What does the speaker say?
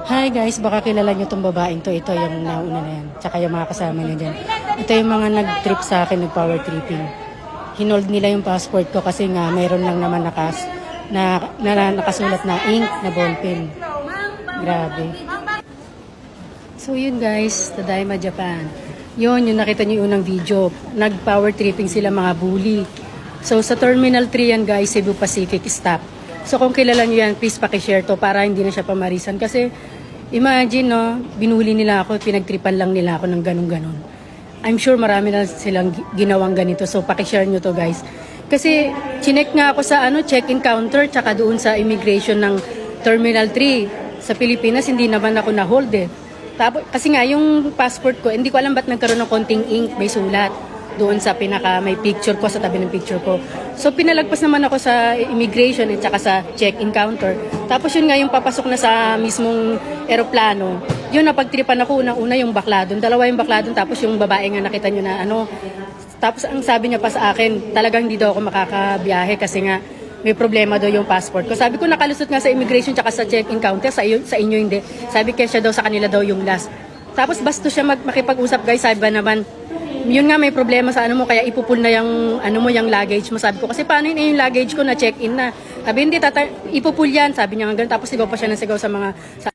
Hi guys, baka kilala nyo tong babaeng to. Ito yung nauna na yan. Tsaka yung mga kasama niya dyan. Ito yung mga nag-trip sa akin, nag-power tripping. Hinold nila yung passport ko kasi nga mayroon lang naman nakasulat na ink na ballpen. Grabe. So yun guys, Tadaima Japan. Yun, yung nakita nyo yung unang video. Nag-power tripping sila mga bully. So sa Terminal 3 yan guys, Cebu Pacific stop. So kung kilala nyo yan, please pakishare to para hindi na siya pamarisan. Kasi imagine no, binuli nila ako, pinagtripan lang nila ako ng ganun-ganon. I'm sure marami na silang ginawang ganito. So pakishare nyo to guys. Kasi chinek nga ako sa check-in counter tsaka doon sa immigration ng Terminal 3. Sa Pilipinas, hindi naman ako na-hold eh. Tapos, kasi nga yung passport ko, hindi ko alam ba't nagkaroon ng konting ink, may sulat doon sa may picture ko, sa tabi ng picture ko. So pinalagpas naman ako sa immigration at saka sa check-in counter. Tapos yun nga yung papasok na sa mismong eroplano. Yun napagtripan ako una yung bakla doon. Dalawa yung bakla doon, tapos yung babae nga nakita nyo na Tapos ang sabi niya pa sa akin, talagang hindi daw ako makakabiyahe kasi nga may problema daw yung passport ko. Sabi ko nakalusot nga sa immigration tsaka sa check-in counter, sa inyo hindi. Sabi kaya siya daw sa kanila daw yung last. Tapos basto siya makipag-usap guys, sabi ba naman, yun nga may problema sa kaya ipupul na yung yung luggage mo. Sabi ko kasi paano yun yung luggage ko na check-in na. Sabi hindi ipupul yan, sabi niya nga ganun. Tapos sigaw pa siya ng sigaw sa mga